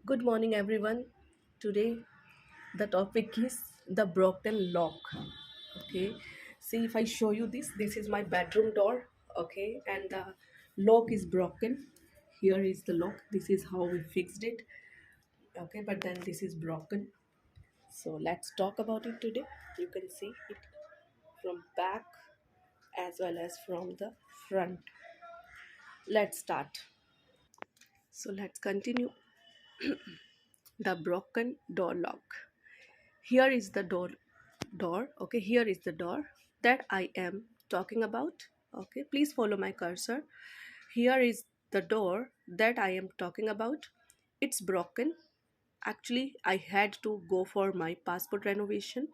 Good morning, everyone. Today, the topic is the broken lock. Okay, see if I show you this is my bedroom door. Okay, and the lock is broken. Here is the lock. This is how we fixed it. Okay, but then this is broken. So let's talk about it today. You can see it from back as well as from the front. Let's start. So let's continue. The broken door lock. Here is the door. Okay, here is the door that I am talking about. Okay, please follow my cursor. Here is the door that I am talking about. It's broken. Actually, I had to go for my passport renovation,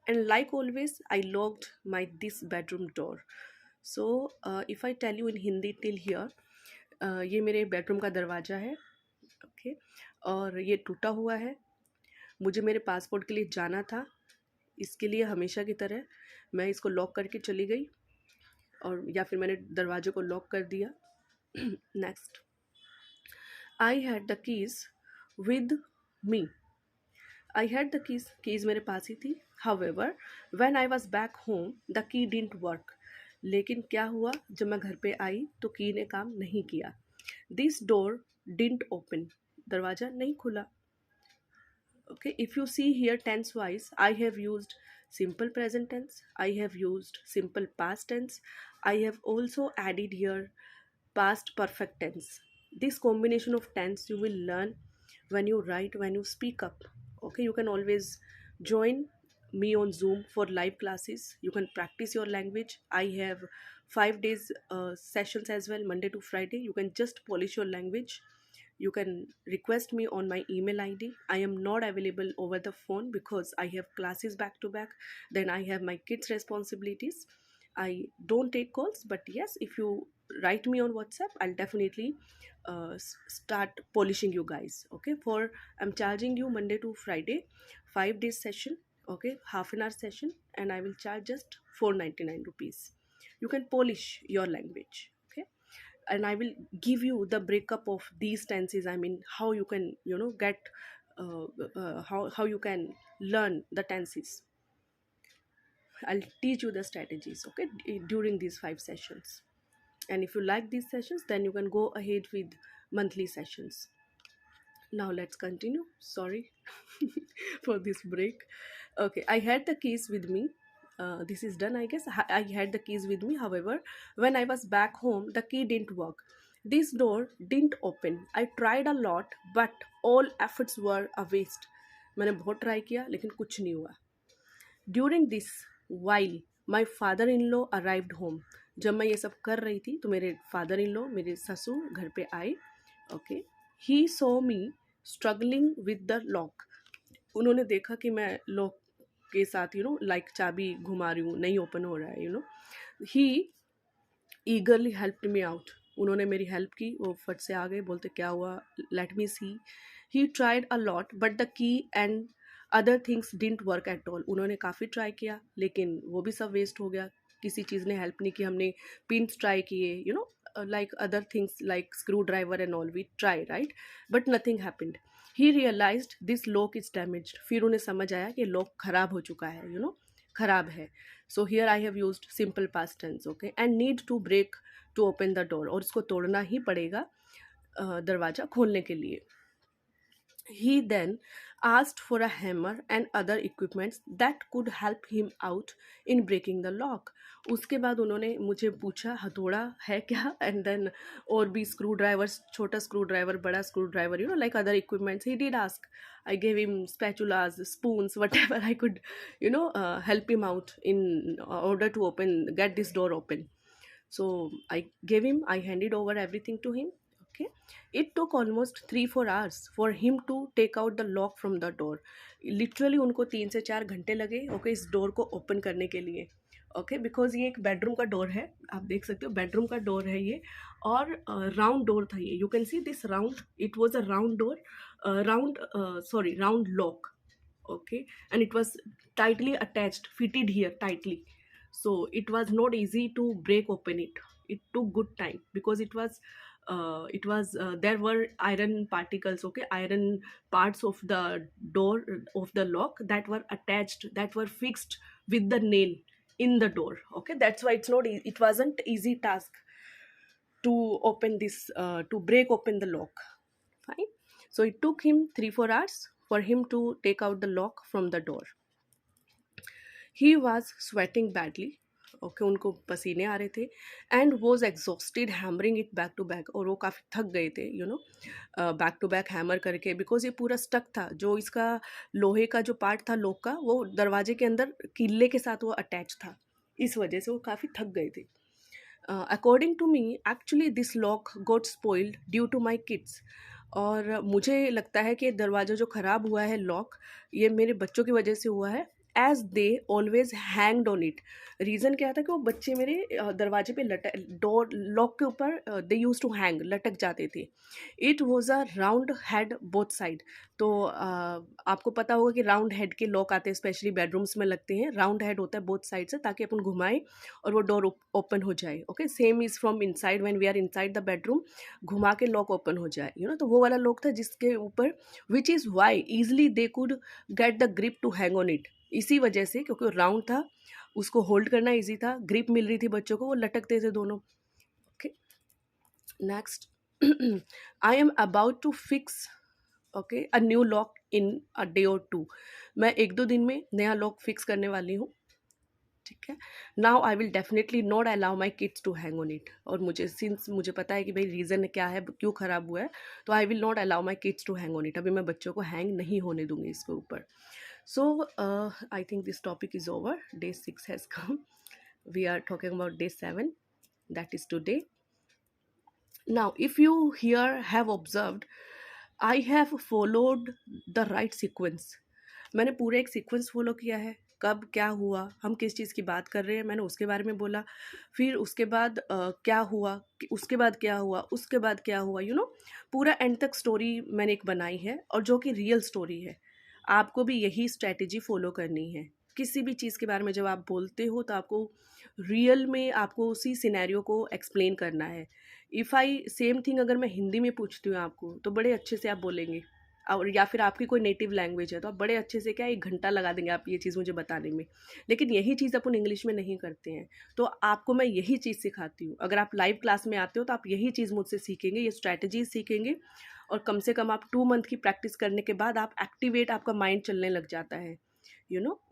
and like always I locked my this bedroom door. So if I tell you in Hindi till here, ये मेरे bedroom का दरवाज़ा है. Okay, और ये टूटा हुआ है. मुझे मेरे पासपोर्ट के लिए जाना था. इसके लिए हमेशा की तरह मैं इसको लॉक करके चली गई, और या फिर मैंने दरवाजे को लॉक कर दिया. Next, I had the keys with me. I had the keys मेरे पास ही थी. However, when I was back home the key didn't work. लेकिन क्या हुआ, जब मैं घर पे आई तो की ने काम नहीं किया. This door didn't open. दरवाज़ा नहीं खुला. Okay, if you see here tense wise, I have used simple present tense, I have used simple past tense, I have also added here past perfect tense. This combination of tense you will learn when you write, when you speak up. Okay, you can always join me on Zoom for live classes. You can practice your language. I have 5 days sessions as well, Monday to Friday. You can just polish your language. You can request me on my email id. I am not available over the phone because I have classes back to back, then I have my kids responsibilities. I don't take calls, but yes, if you write me on WhatsApp, I'll definitely start polishing you guys. Okay, for I'm charging you Monday to Friday 5 days session. Okay, half an hour session, and I will charge just 499 rupees. You can polish your language. Okay, and I will give you the breakup of these tenses. I mean, how you can get how you can learn the tenses. I'll teach you the strategies, okay, during these 5 sessions. And if you like these sessions, then you can go ahead with monthly sessions. Now let's continue. Sorry for this break. Okay, I had the keys with me. This is done, I guess. I had the keys with me. However, when I was back home, the key didn't work. This door didn't open. I tried a lot, but all efforts were a waste. मैंने बहुत try किया लेकिन कुछ नहीं हुआ. During this while my father in law arrived home. जब मैं ये सब कर रही थी तो मेरे फादर इन लॉ, मेरे ससुर घर पे आए. Okay, he so me struggling with the lock. उन्होंने देखा कि मैं लॉक के साथ लाइक चाबी घुमा रही हूँ, नहीं ओपन हो रहा है. ही ईगरली हेल्प्ड मी आउट. उन्होंने मेरी हेल्प की. वो फट से आ गए, बोलते क्या हुआ, let me see. He tried a lot but the key and other things didn't work at all. उन्होंने काफ़ी ट्राई किया लेकिन वो भी सब वेस्ट हो गया. किसी चीज़ ने हेल्प नहीं की. हमने पिन्स ट्राई किए, like other things like screwdriver and all we try, right, but nothing happened. He realized this lock is damaged. फिर उन्हें समझ आया कि लॉक खराब हो चुका है, खराब है. So here I have used simple past tense. Okay, and need to break to open the door. और इसको तोड़ना ही पड़ेगा दरवाज़ा खोलने के लिए. He then asked for a hammer and other equipments that could help him out in breaking the lock. उसके बाद उन्होंने मुझे पूछा हथौड़ा है क्या, and then और भी स्क्रू ड्राइवर्स, छोटा स्क्रू ड्राइवर, बड़ा screw driver, like other equipments. He did ask. I gave him spatulas, spoons, whatever I could, help him out in order to get this door open. So I gave him, I handed over everything to him. Okay, it took almost 3-4 hours for him to take out the lock from the door. Literally उनको 3 से 4 घंटे लगे. Okay, इस door को open करने के लिए. Okay, because ये एक बेडरूम का डोर है. आप देख सकते हो बेडरूम का डोर है ये, और राउंड डोर था ये. You can see this round, it was a round door, round lock. Okay, and it was tightly attached, fitted here tightly. So it was not easy to break open it. It took good time because it was it was there were iron particles, okay, iron parts of the door of the lock that were attached, that were fixed with the nail in the door. Okay, that's why it wasn't easy task to open this to break open the lock. Fine. So it took him 3-4 hours for him to take out the lock from the door. He was sweating badly. Okay, उनको पसीने आ रहे थे and was exhausted hammering it back to back, और वो काफ़ी थक गए थे, बैक टू बैक हैमर करके, बिकॉज ये पूरा स्टक था, जो इसका लोहे का जो पार्ट था लॉक का, वो दरवाजे के अंदर किले के साथ वो अटैच था, इस वजह से वो काफ़ी थक गए थे. According to me actually this lock got spoiled due to my kids. और मुझे लगता है कि दरवाज़ा जो ख़राब हुआ है लॉक, ये मेरे बच्चों की वजह से हुआ है, as they always hanged on it. Reason क्या था कि वो बच्चे मेरे दरवाजे पे डोर लॉक के ऊपर दे यूज टू हैंग, लटक जाते थे. It was a round head both side. तो आपको पता होगा कि राउंड हेड के लॉक आते हैं, स्पेशली बेडरूम्स में लगते हैं, राउंड हेड होता है बोथ साइड से, ताकि अपन घुमाएं और वो डोर ओपन हो जाए. Okay, same is from inside, when we are inside the bedroom, घुमा के लॉक ओपन हो जाए, तो वो वाला लॉक था जिसके ऊपर, which is why easily they could get the grip to hang on it. इसी वजह से, क्योंकि राउंड था, उसको होल्ड करना इजी था, ग्रिप मिल रही थी बच्चों को, वो लटकते थे दोनों. Okay, next. I am about to fix, okay, a new lock in a day और 2. मैं 1-2 दिन में नया लॉक फिक्स करने वाली हूँ. ठीक है. Now I will definitely not allow my kids to hang on it. और मुझे पता है कि भाई रीज़न क्या है, क्यों ख़राब हुआ है, तो I will not allow my kids to hang on it. अभी मैं बच्चों को हैंग नहीं होने दूंगी इसके ऊपर. So, I think this topic is over. Day 6 has come. We are talking about day 7, that is today. Now, if you here have observed, I have followed the right sequence. मैंने पूरा एक sequence follow किया है. कब क्या हुआ, हम किस चीज़ की बात कर रहे हैं, मैंने उसके बारे में बोला. फिर उसके बाद क्या हुआ, उसके बाद क्या हुआ, उसके बाद क्या हुआ, पूरा एंड तक स्टोरी मैंने एक बनाई है, और जो कि रियल स्टोरी है. आपको भी यही स्ट्रैटेजी फॉलो करनी है. किसी भी चीज़ के बारे में जब आप बोलते हो, तो आपको रियल में आपको उसी सिनेरियो को एक्सप्लेन करना है. इफ़ आई सेम थिंग अगर मैं हिंदी में पूछती हूँ आपको, तो बड़े अच्छे से आप बोलेंगे, और या फिर आपकी कोई नेटिव लैंग्वेज है, तो आप बड़े अच्छे से क्या 1 घंटा लगा देंगे आप ये चीज़ मुझे बताने में. लेकिन यही चीज़ अपन इंग्लिश में नहीं करते हैं. तो आपको मैं यही चीज़ सिखाती हूँ. अगर आप लाइव क्लास में आते हो, तो आप यही चीज़ मुझसे सीखेंगे, ये स्ट्रैटेजीज सीखेंगे, और कम से कम आप 2 मंथ की प्रैक्टिस करने के बाद आप एक्टिवेट, आपका माइंड चलने लग जाता है.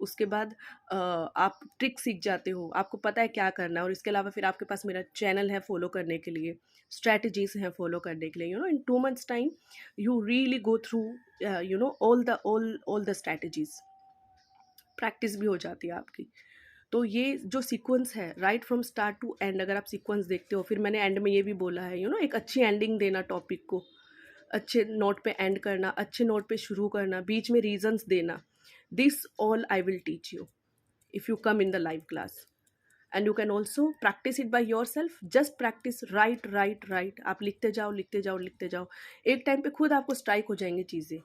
उसके बाद आप ट्रिक सीख जाते हो, आपको पता है क्या करना है. और इसके अलावा फिर आपके पास मेरा चैनल है फॉलो करने के लिए, स्ट्रैटेजीज हैं फॉलो करने के लिए. इन 2 months time you really go through all the strategies. Practice भी हो जाती है आपकी. तो ये जो सीक्वेंस है, right from start to end, अगर आप सीक्वेंस देखते हो, फिर मैंने एंड में ये भी बोला है, एक अच्छी एंडिंग देना, टॉपिक को अच्छे नोट पे एंड करना, अच्छे नोट पे शुरू करना, बीच में रीजंस देना. This all I will teach you if you come in the live class. And you can also practice it by yourself. just practice, write. आप लिखते जाओ. एक टाइम पे खुद आपको स्ट्राइक हो जाएंगी चीज़ें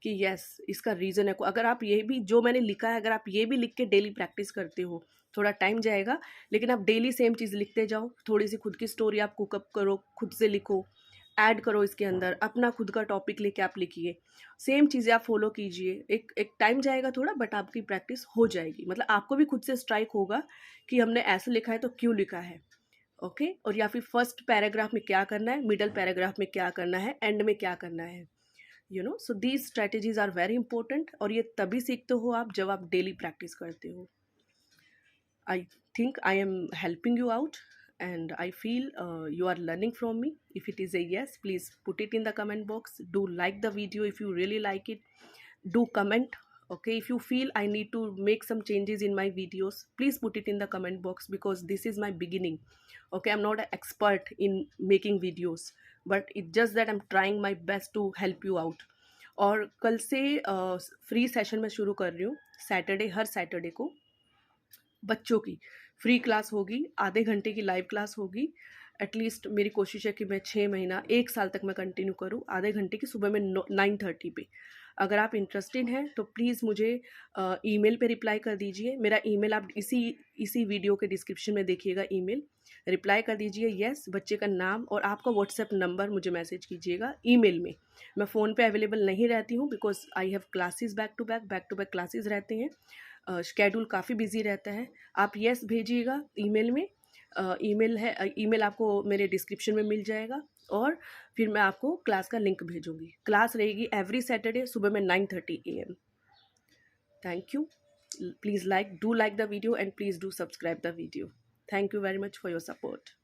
कि यस, इसका रीज़न है. अगर आप ये भी जो मैंने लिखा है, अगर आप ये भी लिख के डेली प्रैक्टिस करते हो, थोड़ा टाइम जाएगा, लेकिन आप डेली सेम चीज़ लिखते जाओ. थोड़ी सी खुद की स्टोरी आप कुकअप करो, खुद से लिखो, ऐड करो इसके अंदर, अपना खुद का टॉपिक लेके आप लिखिए, सेम चीज़ें आप फॉलो कीजिए. एक टाइम जाएगा थोड़ा, बट आपकी प्रैक्टिस हो जाएगी. मतलब आपको भी खुद से स्ट्राइक होगा कि हमने ऐसे लिखा है तो क्यों लिखा है. ओके, और या फिर फर्स्ट पैराग्राफ में क्या करना है, मिडल पैराग्राफ में क्या करना है, एंड में क्या करना है. So these strategies are very important. और ये तभी सीखते हो आप जब आप डेली प्रैक्टिस करते हो. I think I am helping you out, and I feel you are learning from me. If it is a yes, please put it in the comment box. Do like the video if you really like it. Do comment. Okay, if you feel I need to make some changes in my videos, please put it in the comment box, because this is my beginning. Okay, I'm not an expert in making videos, but it's just that I'm trying my best to help you out. और कल से free session में शुरू कर रही हूँ. हर Saturday को बच्चों की फ्री क्लास होगी, आधे घंटे की लाइव क्लास होगी. एटलीस्ट मेरी कोशिश है कि मैं 6 महीना 1 साल तक मैं कंटिन्यू करूँ, आधे घंटे की, सुबह में 9:30 पे. अगर आप इंटरेस्टेड हैं तो प्लीज़ मुझे ईमेल पे रिप्लाई कर दीजिए। मेरा ईमेल आप इसी वीडियो के डिस्क्रिप्शन में देखिएगा, ईमेल रिप्लाई कर दीजिए यस, बच्चे का नाम और आपका व्हाट्सएप नंबर मुझे मैसेज कीजिएगा ईमेल में। मैं फ़ोन पे अवेलेबल नहीं रहती हूँ because I have classes back to back classes रहते हैं, शेड्यूल काफ़ी बिजी रहता है। आप यस भेजिएगा ईमेल में। ईमेल आपको मेरे डिस्क्रिप्शन में मिल जाएगा और फिर मैं आपको क्लास का लिंक भेजूंगी। क्लास रहेगी एवरी सैटरडे सुबह में 9:30 AM। Thank you. Please do like the video and please do subscribe the video. Thank you very much for your support.